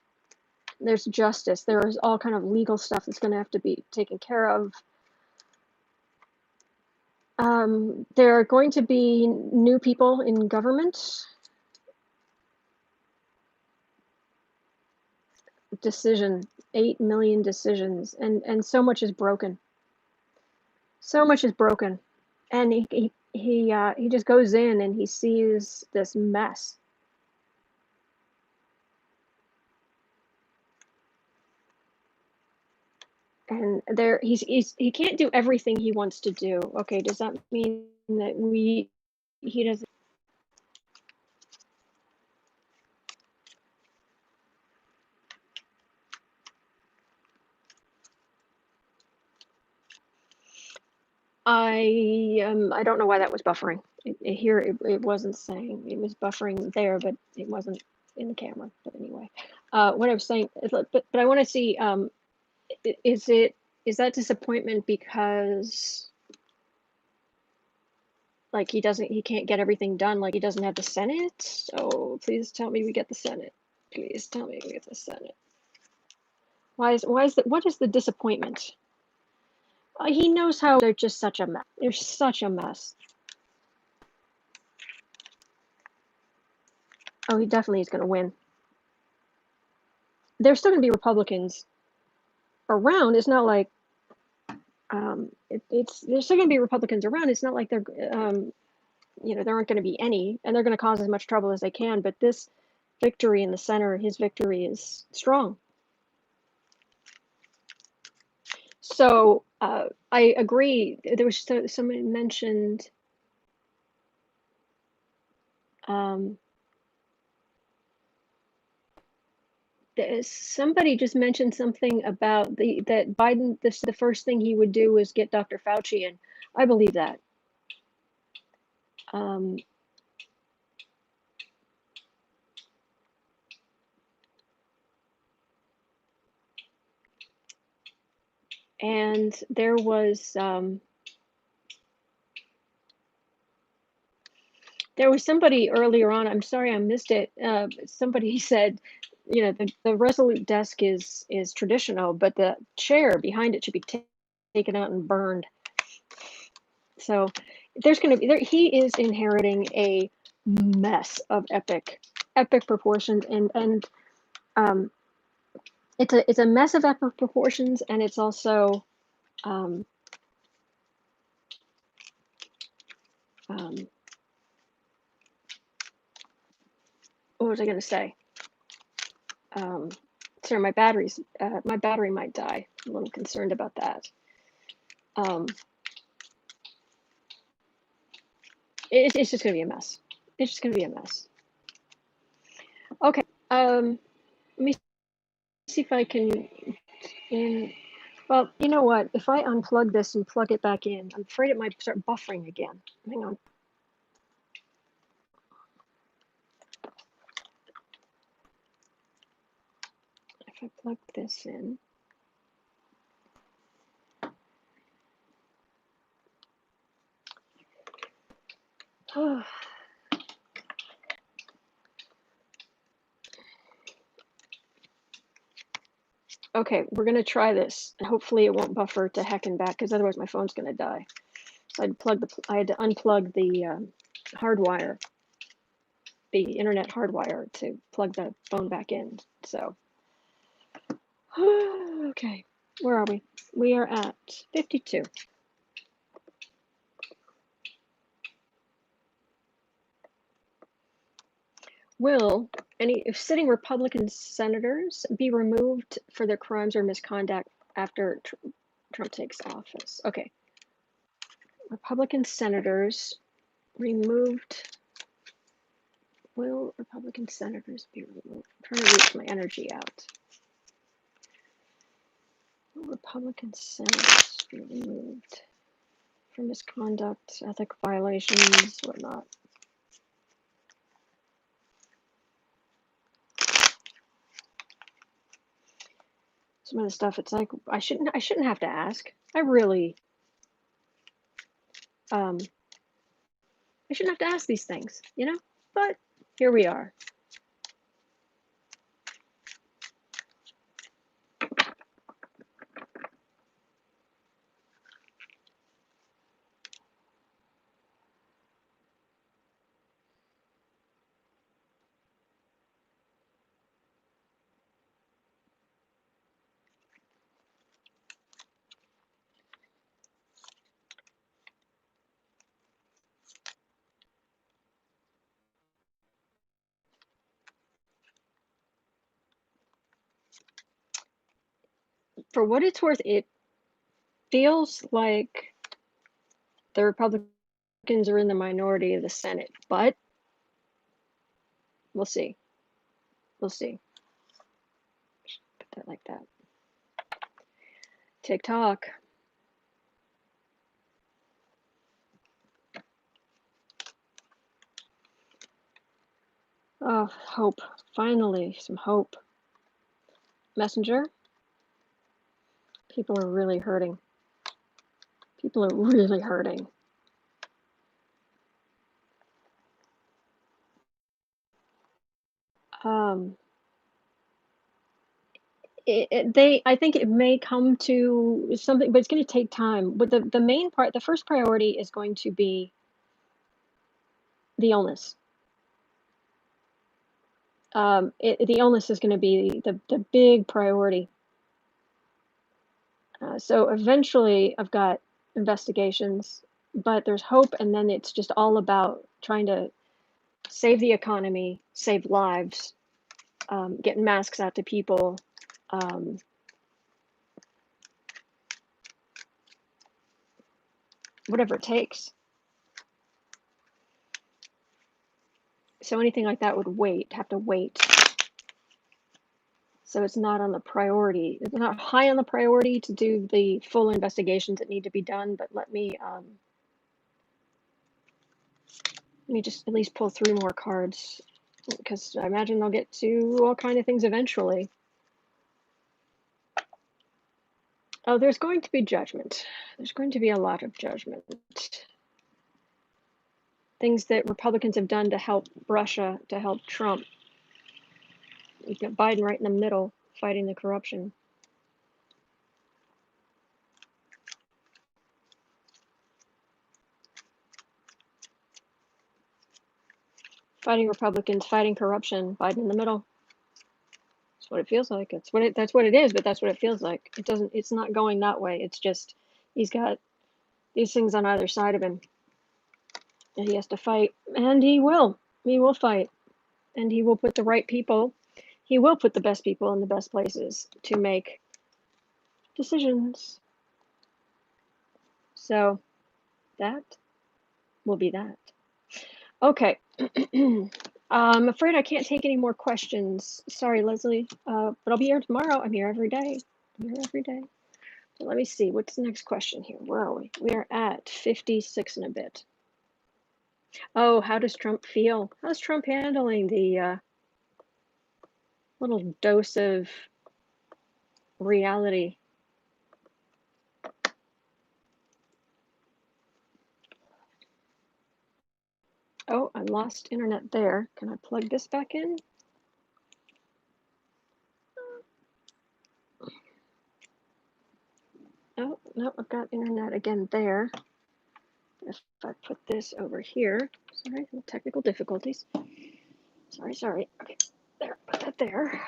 There's justice. There's all kind of legal stuff that's going to have to be taken care of. There are going to be new people in government. Decision, 8 million decisions, and so much is broken. So much is broken, and he just goes in and he sees this mess. And he can't do everything he wants to do. Okay, does that mean that he doesn't? I don't know why that was buffering. Here it wasn't saying, it was buffering there, but it wasn't in the camera. But anyway, what I was saying is, but I want to see, is that disappointment because like he can't get everything done, like he doesn't have the Senate? So please tell me we get the Senate. Please tell me we get the Senate. What is the disappointment? He knows how they're just such a mess. They're such a mess. Oh, he definitely is going to win. There's still going to be Republicans around. It's not like there's still going to be Republicans around. It's not like they're there aren't going to be any, and they're going to cause as much trouble as they can. But this victory in the center, his victory is strong. So I agree. There was somebody mentioned. Somebody just mentioned something about that Biden. The first thing he would do is get Dr. Fauci in. I believe that. And there was somebody earlier on. I'm sorry I missed it. Somebody said, the Resolute desk is traditional, but the chair behind it should be taken out and burned. So there's going to be he is inheriting a mess of epic proportions, and it's a mess of epic proportions, and it's also what was I going to say? Sorry, my battery might die. I'm a little concerned about that. It's just going to be a mess. It's just going to be a mess. Okay. Let me see if I can well, you know what? If I unplug this and plug it back in, I'm afraid it might start buffering again. Hang on. If I plug this in. Okay, we're gonna try this, and hopefully it won't buffer to heck and back, because otherwise my phone's gonna die. So I had to unplug the hardwire, the internet hardwire, to plug the phone back in. So, okay, where are we? We are at 52. Will any sitting Republican senators be removed for their crimes or misconduct after Trump takes office? Okay. Republican senators removed. Will Republican senators be removed? I'm trying to reach my energy out. Will Republican senators be removed for misconduct, ethic violations, whatnot? Some of the stuff, it's like I shouldn't have to ask. I really I shouldn't have to ask these things, you know? But here we are. For what it's worth, it feels like the Republicans are in the minority of the Senate, but we'll see. We'll see. Put that like that. TikTok. Oh, hope. Finally, some hope. Messenger. People are really hurting. People are really hurting. I think it may come to something, but it's going to take time. But the main part, the first priority is going to be the illness. The illness is going to be the big priority. So eventually, I've got investigations, but there's hope, and then it's just all about trying to save the economy, save lives, getting masks out to people. Whatever it takes. So anything like that would have to wait. So it's not on the priority. It's not high on the priority to do the full investigations that need to be done, but let me just at least pull 3 more cards, because I imagine they'll get to all kind of things eventually. Oh, there's going to be judgment. There's going to be a lot of judgment. Things that Republicans have done to help Russia, to help Trump. You've got Biden right in the middle, fighting the corruption. Fighting Republicans, fighting corruption, Biden in the middle. That's what it feels like. That's what it is, but that's what it feels like. It's not going that way. It's just he's got these things on either side of him that he has to fight, and he will fight, and he will put the right people, he will put the best people in the best places to make decisions. So that will be that. Okay. I'm afraid I can't take any more questions. Sorry, Leslie. But I'll be here tomorrow. I'm here every day. I'm here every day. So let me see. What's the next question here? Where are we? We are at 56 and a bit. Oh, how does Trump feel? How's Trump handling the little dose of reality? Oh, I lost internet there. Can I plug this back in? Oh, no, I've got internet again there. If I put this over here, sorry, technical difficulties. Sorry. Okay, there, put that there.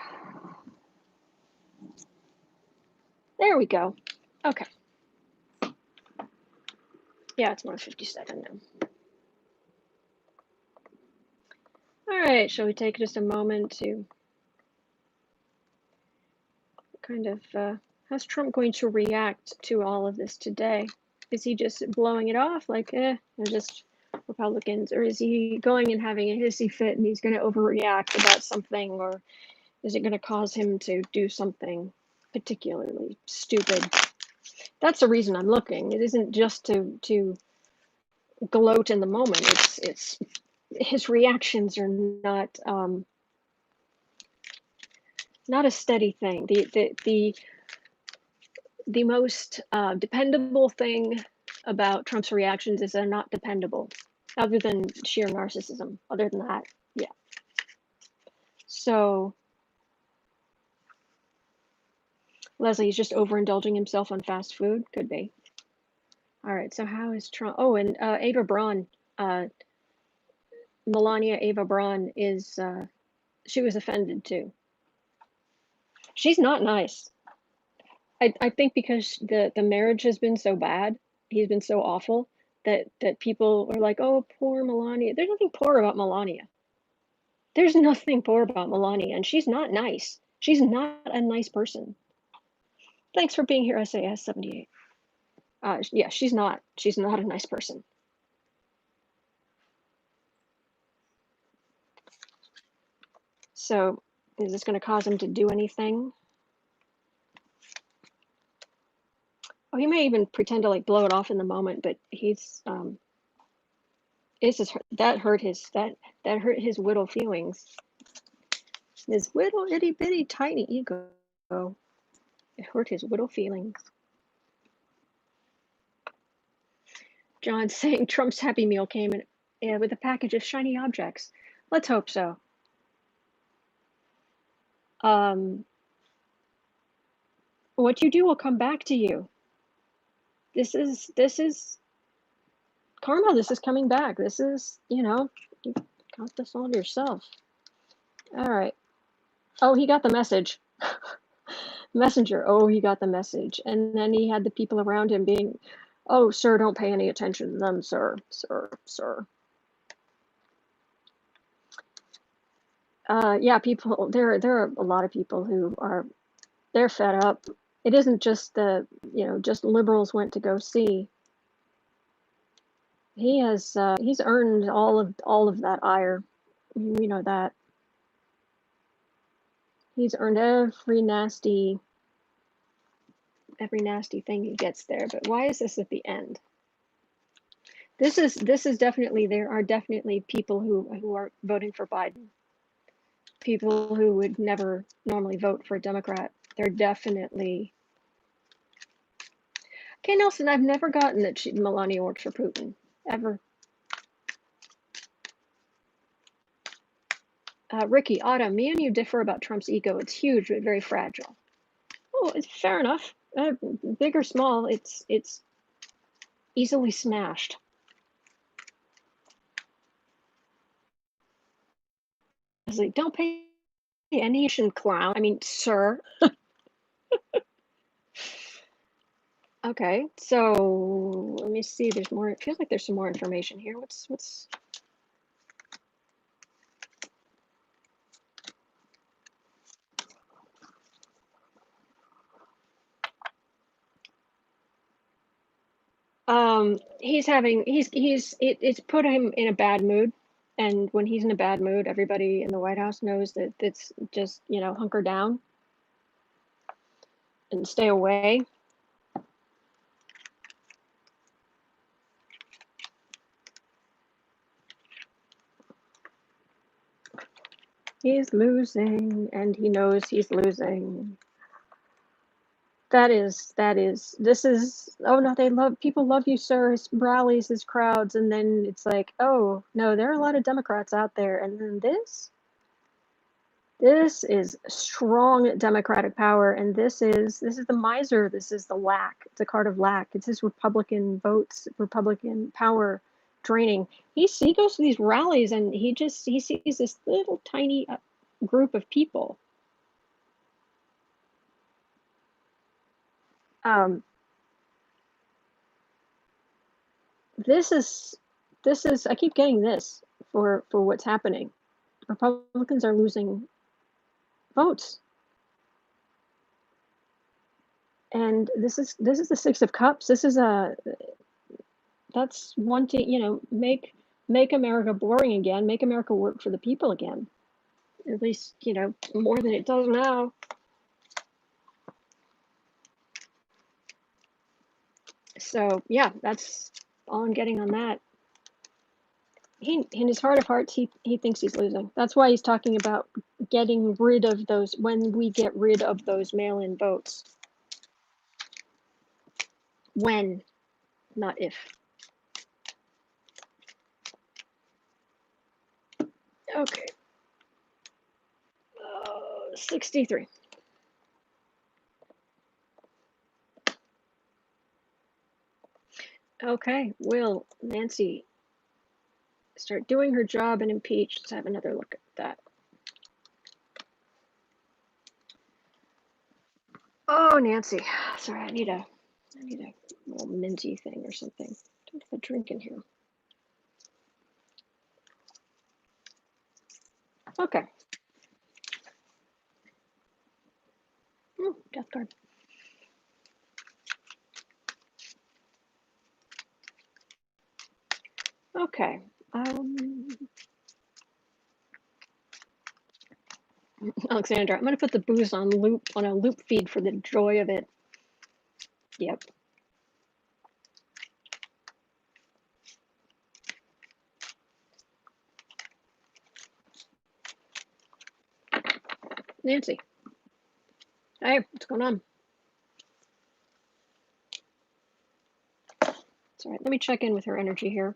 There we go. Okay. Yeah, it's 1:57 now. All right, shall we take just a moment to kind of, how's Trump going to react to all of this today? Is he just blowing it off like, they're just Republicans, or is he going and having a hissy fit and he's going to overreact about something, or is it going to cause him to do something particularly stupid? That's the reason I'm looking. It isn't just to gloat in the moment. It's his reactions are not not a steady thing. The most dependable thing about Trump's reactions is they're not dependable, other than sheer narcissism. Other than that, yeah. So Leslie's just overindulging himself on fast food. Could be. All right. So how is Trump? Oh, and Ava Braun, Melania Ava Braun is. She was offended too. She's not nice. I think because the marriage has been so bad, he's been so awful that people are like, oh, poor Melania. There's nothing poor about Melania. There's nothing poor about Melania, and she's not nice. She's not a nice person. Thanks for being here, SAS 78. Yeah, she's not a nice person. So is this going to cause him to do anything? Oh, he may even pretend to like blow it off in the moment, but he's that hurt his little feelings. His little itty bitty tiny ego. It hurt his little feelings. John saying Trump's Happy Meal came in with a package of shiny objects. Let's hope so. What you do will come back to you. This is karma. This is coming back. This is, you got this all yourself. All right. Oh, he got the message. Messenger. Oh, he got the message. And then he had the people around him being, oh, sir, don't pay any attention to them, sir. Yeah, people, there are a lot of people who they're fed up. It isn't just just liberals went to go see. He's earned all of that ire. We know that. He's earned every nasty thing he gets there. But why is this at the end? This is definitely, there are definitely people who are voting for Biden. People who would never normally vote for a Democrat. They're definitely. Okay, Nelson, I've never gotten that Melania works for Putin. Ever. Ricky, Autumn, me and you differ about Trump's ego. It's huge, but very fragile. Oh, it's fair enough. Big or small, it's easily smashed. It's like, don't pay any Asian clown. I mean, sir. Okay, so let me see. There's more. It feels like there's some more information here. What's it's put him in a bad mood, And when he's in a bad mood, everybody in the White House knows that it's just, hunker down and stay away. He's losing, and he knows he's losing. This is, oh no, people love you, sir, his rallies, his crowds, and then it's like, oh, no, there are a lot of Democrats out there, and then this is strong Democratic power, and this is the miser, this is the lack, it's a card of lack, it's his Republican votes, Republican power draining. He goes to these rallies, and he sees this little tiny group of people. This is I keep getting this for what's happening. Republicans are losing votes. And this is the Six of Cups. This is that's wanting, make America boring again, make America work for the people again. At least, more than it does now. So yeah, that's all I'm getting on that. He, in his heart of hearts, he thinks he's losing. That's why he's talking about getting rid of those, when we get rid of those mail-in votes. When, not if. Okay. 63. Okay, will Nancy start doing her job and impeach? Let's have another look at that. Oh, Nancy. Sorry, I need a little minty thing or something. Don't have a drink in here. Okay. Death card. Okay. Alexandra, I'm gonna put the booze on a loop feed for the joy of it. Yep. Nancy. Hey, what's going on? It's all right. Let me check in with her energy here.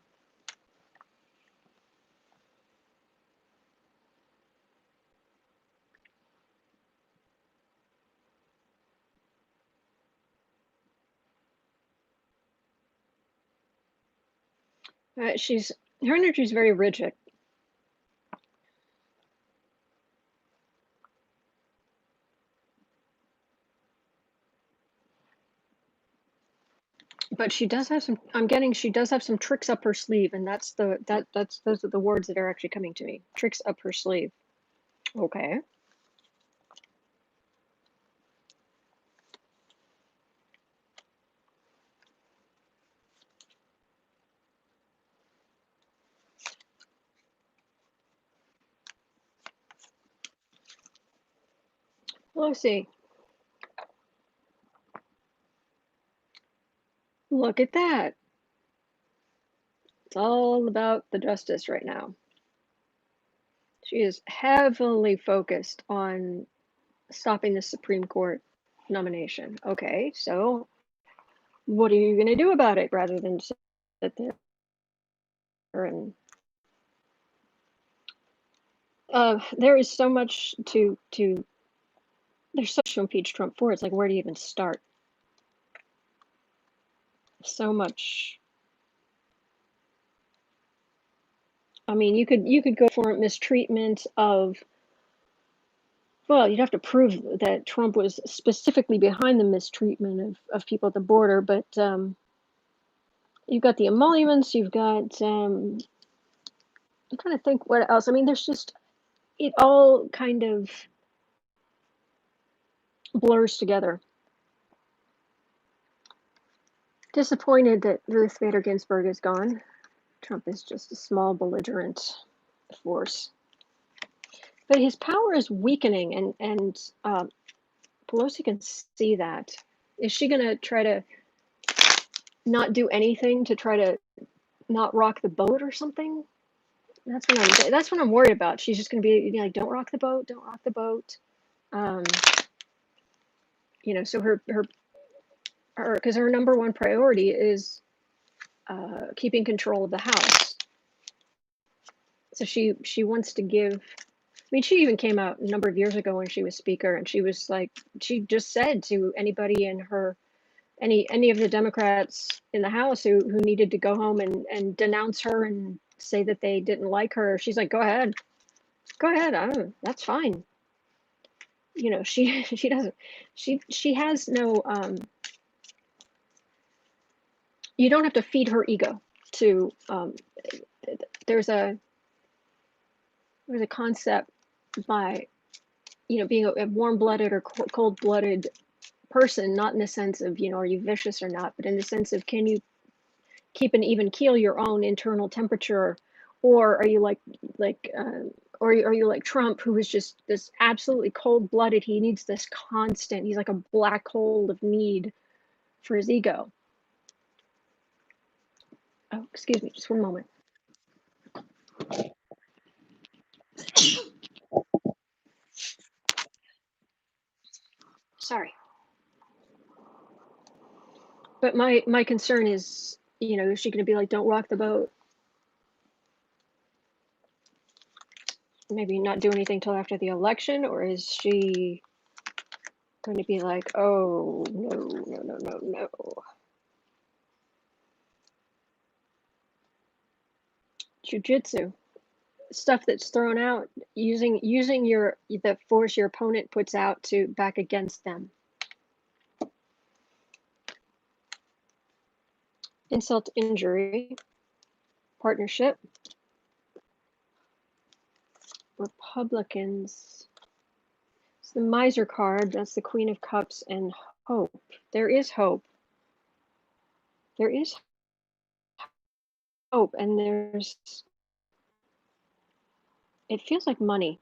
Her energy is very rigid. But she does have some, she does have some tricks up her sleeve, and those are the words that are actually coming to me. Tricks up her sleeve. Okay. Pelosi. Look at that. It's all about the justice right now. She is heavily focused on stopping the Supreme Court nomination. Okay, so what are you going to do about it rather than sit there and there is so much there's so much to impeach Trump for. It's like, where do you even start? So much. I mean, you could go for mistreatment of, well, you'd have to prove that Trump was specifically behind the mistreatment of people at the border, but you've got the emoluments, you've got, I'm trying to think what else. I mean, there's just, it all kind of blurs together. Disappointed that Ruth Bader Ginsburg is gone. Trump is just a small belligerent. force. But his power is weakening, and Pelosi can see that. Is she going to try to not do anything to try to not rock the boat or something? That's what I'm worried about. She's just going to be like, don't rock the boat, don't rock the boat. So her because her number one priority is keeping control of the House. So she wants to give. I mean, she even came out a number of years ago when she was Speaker, and she was like, she just said to anybody in her, any of the Democrats in the House who needed to go home and denounce her and say that they didn't like her, she's like, go ahead, that's fine. She doesn't, she has no, you don't have to feed her ego to, there's a concept by, being a warm-blooded or cold-blooded person, not in the sense of, are you vicious or not, but in the sense of, can you keep an even keel, your own internal temperature, or are you or are you like Trump, who is just this absolutely cold-blooded? He needs this constant, he's like a black hole of need for his ego. Oh, excuse me, just one moment. Sorry. But my concern is, is she going to be like, don't rock the boat? Maybe not do anything till after the election, or is she going to be like, oh, no. Jiu-jitsu. Stuff that's thrown out, using the force your opponent puts out to back against them. Insult, injury, partnership. Republicans. It's the miser card. That's the Queen of Cups and hope. There is hope. There is hope, and it feels like money.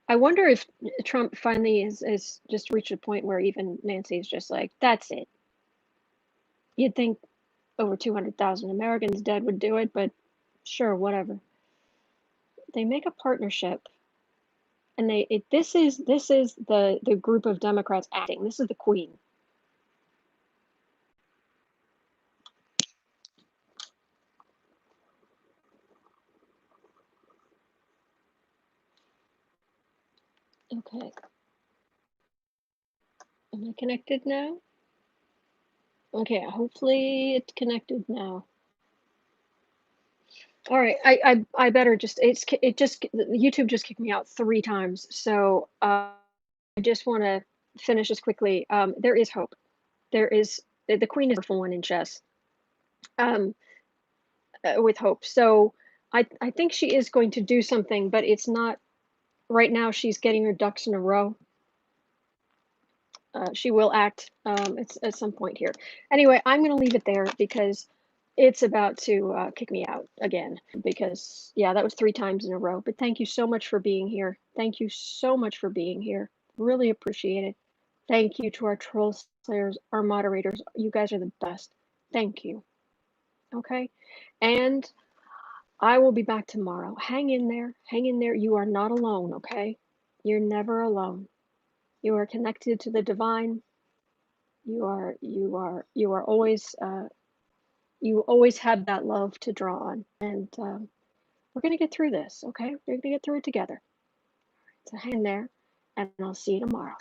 I wonder if Trump finally is just reached a point where even Nancy's just like, that's it. You'd think over 200,000 Americans dead would do it, but sure, whatever. They make a partnership, and this is the group of Democrats acting. This is the Queen. Okay. Am I connected now? Okay, hopefully it's connected now. All right, I better just, YouTube just kicked me out 3 times, so I just want to finish this quickly. There is hope. There is, the Queen is a powerful one in chess, with hope. So I think she is going to do something, but it's not right now. She's getting her ducks in a row. She will act at some point here. Anyway, I'm going to leave it there because it's about to kick me out again, because yeah, that was 3 times in a row. But thank you so much for being here. Thank you so much for being here. Really appreciate it. Thank you to our troll slayers, our moderators. You guys are the best. Thank you. Okay. And I will be back tomorrow. Hang in there. Hang in there. You are not alone, okay? You're never alone. You are connected to the divine. You are always you always have that love to draw on, and we're gonna get through this, okay? We're gonna get through it together. So hang there, and I'll see you tomorrow.